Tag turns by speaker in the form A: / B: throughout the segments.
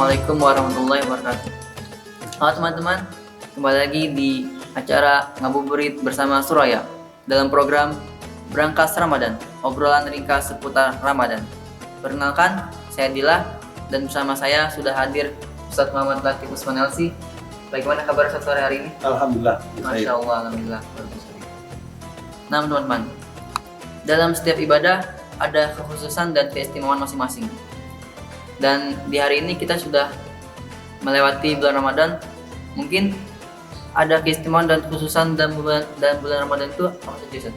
A: Assalamualaikum warahmatullahi wabarakatuh. Halo teman-teman, kembali lagi di acara Ngabuburit bersama Suraya dalam program Berangkas Ramadan, obrolan ringkas seputar Ramadan. Perkenalkan, saya Dila dan bersama saya sudah hadir Ustadz Muhammad Latif Usman Elsi. Bagaimana kabar Ustadz sore hari ini?
B: Alhamdulillah.
A: Masya Allah, Alhamdulillah. Nah teman-teman, dalam setiap ibadah ada kekhususan dan keistimewaan masing-masing. Dan di hari ini kita sudah melewati bulan Ramadan. Mungkin ada keistimewaan dan kekhususan dan bulan Ramadan itu apa saja Ustaz?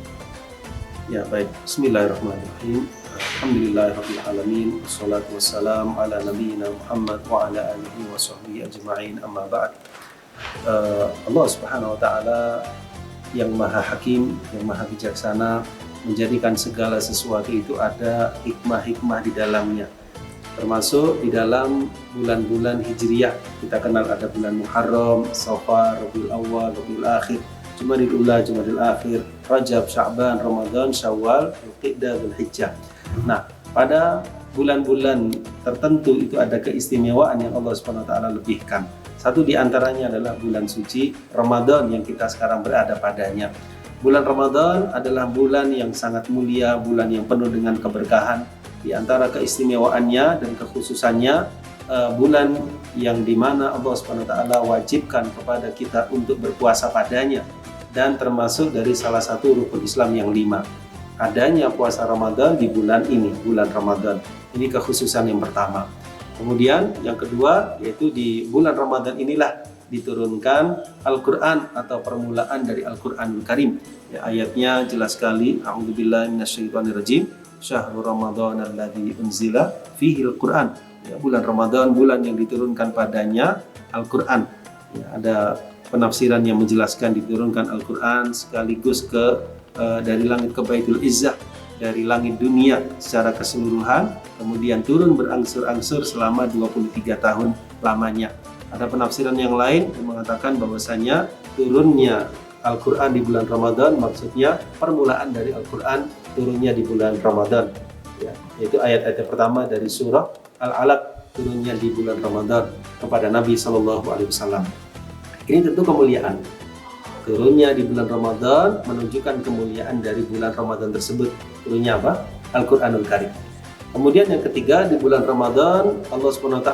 B: Ya baik. Bismillahirrahmanirrahim. Alhamdulillahirabbil alamin. Wassalatu wassalamu ala nabiyyina Muhammad wa ala alihi wa sahbihi ajma'in. Amma ba'd. Allah Subhanahu wa taala yang Maha Hakim, yang Maha Bijaksana, menjadikan segala sesuatu itu ada hikmah-hikmah di dalamnya. Termasuk di dalam bulan-bulan Hijriyah. Kita kenal ada bulan Muharram, Safar, Rabiul Awal, Rabiul Akhir, Jumadil Ula, Jumadil Akhir, Rajab, Sya'ban, Ramadan, Syawal, Dzulqa'dah, Dzulhijjah. Nah, pada bulan-bulan tertentu itu ada keistimewaan yang Allah SWT lebihkan. Satu di antaranya adalah bulan suci Ramadan yang kita sekarang berada padanya. Bulan Ramadan adalah bulan yang sangat mulia, bulan yang penuh dengan keberkahan. Di antara keistimewaannya dan kekhususannya, bulan yang dimana Allah SWT wajibkan kepada kita untuk berpuasa padanya, dan termasuk dari salah satu rukun Islam yang 5. Adanya puasa Ramadan di bulan ini, bulan Ramadan. Ini kekhususan yang pertama. Kemudian yang kedua, yaitu di bulan Ramadan inilah diturunkan Al-Quran atau permulaan dari Al-Quranul Karim. Ya, ayatnya jelas sekali, A'udzubillahi minasyaitonirrajim, Syahrul Ramadan alladzi unzila fihi Al-Quran. Ya, bulan Ramadan, bulan yang diturunkan padanya Al-Quran. Ya, ada penafsiran yang menjelaskan diturunkan Al-Quran sekaligus dari langit ke Baitul Izzah, dari langit dunia secara keseluruhan, kemudian turun berangsur-angsur selama 23 tahun lamanya. Ada penafsiran yang lain yang mengatakan bahwasanya turunnya Al-Quran di bulan Ramadan maksudnya permulaan dari Al-Quran turunnya di bulan Ramadan. Ya, yaitu ayat-ayat pertama dari surah Al-Alaq turunnya di bulan Ramadan kepada Nabi SAW. Ini tentu kemuliaan. Turunnya di bulan Ramadan menunjukkan kemuliaan dari bulan Ramadan tersebut. Turunnya apa? Al-Quranul Karim. Kemudian yang ketiga, di bulan Ramadan Allah SWT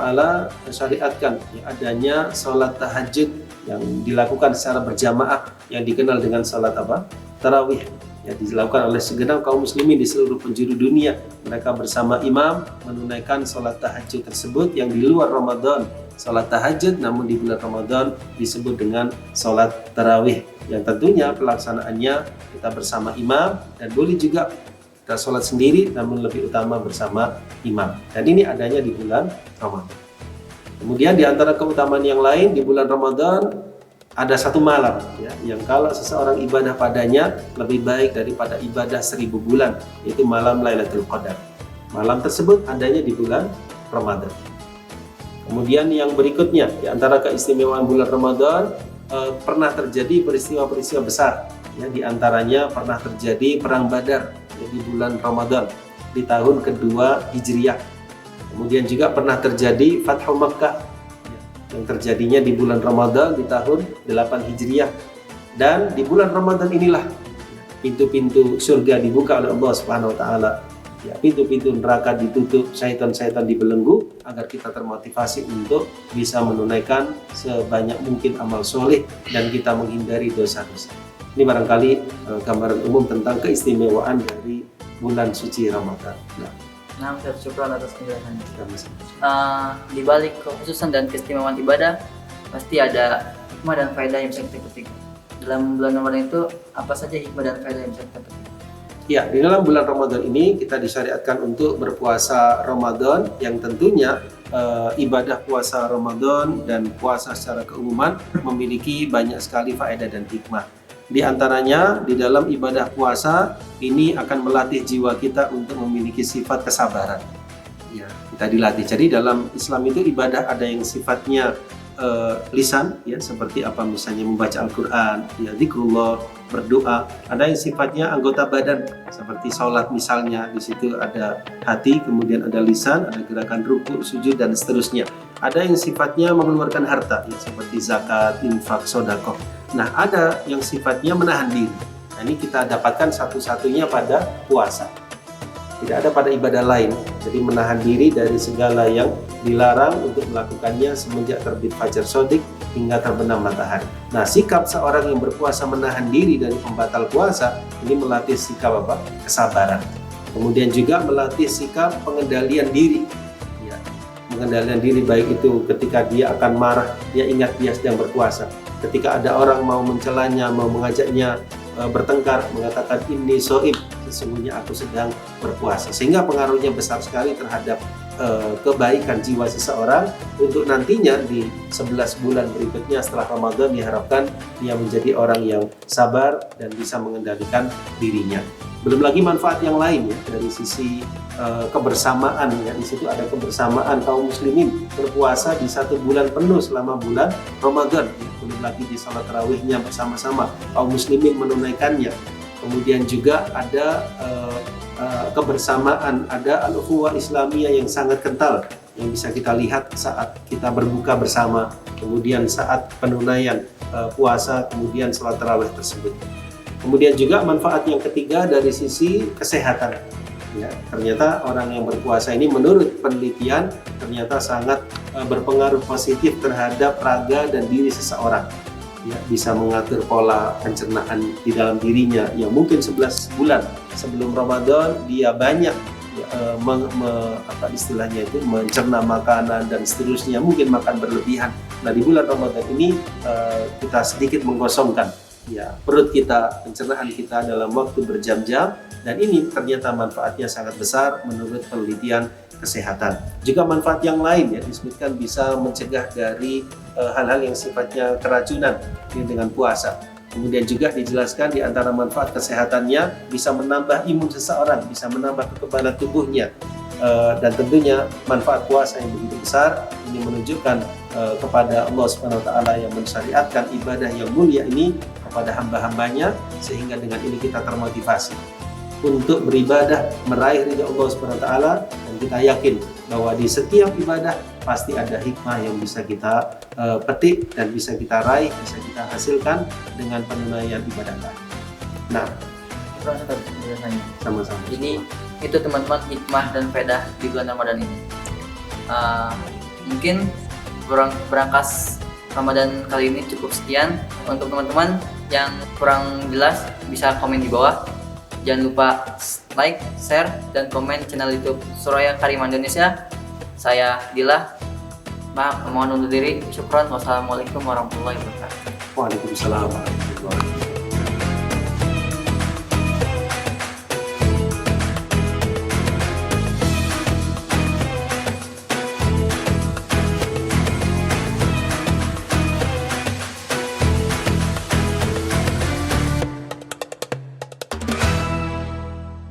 B: syariatkan adanya salat tahajud yang dilakukan secara berjamaah yang dikenal dengan salat apa? Tarawih, yang dilakukan oleh segenap kaum muslimin di seluruh penjuru dunia. Mereka bersama imam menunaikan salat tahajud tersebut yang di luar Ramadan salat tahajud, namun di bulan Ramadan disebut dengan salat tarawih, yang tentunya pelaksanaannya kita bersama imam, dan boleh juga kita sholat sendiri, namun lebih utama bersama imam. Dan ini adanya di bulan Ramadan. Kemudian di antara keutamaan yang lain, di bulan Ramadan ada satu malam ya, yang kalau seseorang ibadah padanya lebih baik daripada ibadah 1000 bulan, yaitu malam Lailatul Qadar. Malam tersebut adanya di bulan Ramadan. Kemudian yang berikutnya, di antara keistimewaan bulan Ramadan, pernah terjadi peristiwa-peristiwa besar. Ya, di antaranya pernah terjadi Perang Badar di bulan Ramadan di tahun kedua Hijriyah. Kemudian juga pernah terjadi Fathu Makkah yang terjadinya di bulan Ramadan di tahun 8 Hijriyah. Dan di bulan Ramadan inilah pintu-pintu surga dibuka oleh Allah Subhanahu wa taala. Ya, pintu-pintu neraka ditutup, syaitan-syaitan dibelenggu agar kita termotivasi untuk bisa menunaikan sebanyak mungkin amal soleh dan kita menghindari dosa-dosa. Ini barangkali gambaran umum tentang keistimewaan dari bulan suci Ramadan.
A: Nah, syukur atas penjelasannya. Di balik kekhususan dan keistimewaan ibadah, pasti ada hikmah dan faedah yang bisa kita petik. Dalam bulan Ramadan itu, apa saja hikmah dan faedah yang bisa kita petik?
B: Ya, di dalam bulan Ramadan ini kita disyariatkan untuk berpuasa Ramadan, yang tentunya ibadah puasa Ramadan dan puasa secara keumuman memiliki banyak sekali faedah dan hikmah. Di antaranya di dalam ibadah puasa ini akan melatih jiwa kita untuk memiliki sifat kesabaran. Ya, kita dilatih. Jadi dalam Islam itu ibadah ada yang sifatnya lisan, ya, seperti apa misalnya membaca Al-Quran, ya, zikrullah, berdoa. Ada yang sifatnya anggota badan, seperti sholat misalnya, di situ ada hati, kemudian ada lisan, ada gerakan ruku, sujud, dan seterusnya. Ada yang sifatnya mengeluarkan harta, ya, seperti zakat, infak, sodakoh. Nah, ada yang sifatnya menahan diri. Nah, ini kita dapatkan satu-satunya pada puasa. Tidak ada pada ibadah lain. Jadi menahan diri dari segala yang dilarang untuk melakukannya semenjak terbit fajar shodiq hingga terbenam matahari. Nah, sikap seorang yang berpuasa menahan diri dari pembatal puasa ini melatih sikap apa? Kesabaran. Kemudian juga melatih sikap pengendalian diri. Ya, pengendalian diri baik itu ketika dia akan marah, dia ingat dia sedang berpuasa. Ketika ada orang mau mencelanya, mau mengajaknya bertengkar, mengatakan ini soib, sesungguhnya aku sedang berpuasa, sehingga pengaruhnya besar sekali terhadap kebaikan jiwa seseorang untuk nantinya di 11 bulan berikutnya setelah Ramadan diharapkan dia menjadi orang yang sabar dan bisa mengendalikan dirinya. Belum lagi manfaat yang lain ya dari sisi kebersamaan ya, di situ ada kebersamaan kaum muslimin berpuasa di 1 bulan penuh selama bulan Ramadan. Belum lagi di salat tarawihnya bersama-sama kaum muslimin menunaikannya. Kemudian juga ada kebersamaan, ada al-ukhuwah Islamiyah yang sangat kental yang bisa kita lihat saat kita berbuka bersama, kemudian saat penunaian puasa, kemudian salat tarawih tersebut. Kemudian juga manfaat yang ketiga dari sisi kesehatan. Ya, ternyata orang yang berpuasa ini menurut penelitian ternyata sangat berpengaruh positif terhadap raga dan diri seseorang. Ya, bisa mengatur pola pencernaan di dalam dirinya yang mungkin 11 bulan sebelum Ramadan dia banyak istilahnya itu mencerna makanan dan seterusnya, mungkin makan berlebihan. Nah, di bulan Ramadan ini kita sedikit mengosongkan ya perut kita, pencernaan kita dalam waktu berjam-jam, dan ini ternyata manfaatnya sangat besar menurut penelitian kesehatan. Juga manfaat yang lain ya disebutkan bisa mencegah dari hal-hal yang sifatnya keracunan dengan puasa. Kemudian juga dijelaskan di antara manfaat kesehatannya bisa menambah imun seseorang, bisa menambah kekebalan tubuhnya. Dan tentunya manfaat puasa yang begitu besar ini menunjukkan kepada Allah Subhanahu wa taala yang mensyariatkan ibadah yang mulia ini kepada hamba-hambanya, sehingga dengan ini kita termotivasi untuk beribadah meraih ridha Allah Subhanahu wa taala, dan kita yakin bahwa di setiap ibadah pasti ada hikmah yang bisa kita petik dan bisa kita raih, bisa kita hasilkan dengan penunaian ibadah tadi. Nah, sama-sama.
A: Jadi itu teman-teman hikmah dan faedah di bulan Ramadan ini. Mungkin berangkas Ramadan kali ini cukup sekian. Untuk teman-teman yang kurang jelas bisa komen di bawah. Jangan lupa like, share, dan komen channel YouTube Suraya Karima Indonesia. Saya Dilah, mohon undur diri. Syukran. Wassalamualaikum warahmatullahi wabarakatuh.
B: Waalaikumsalam.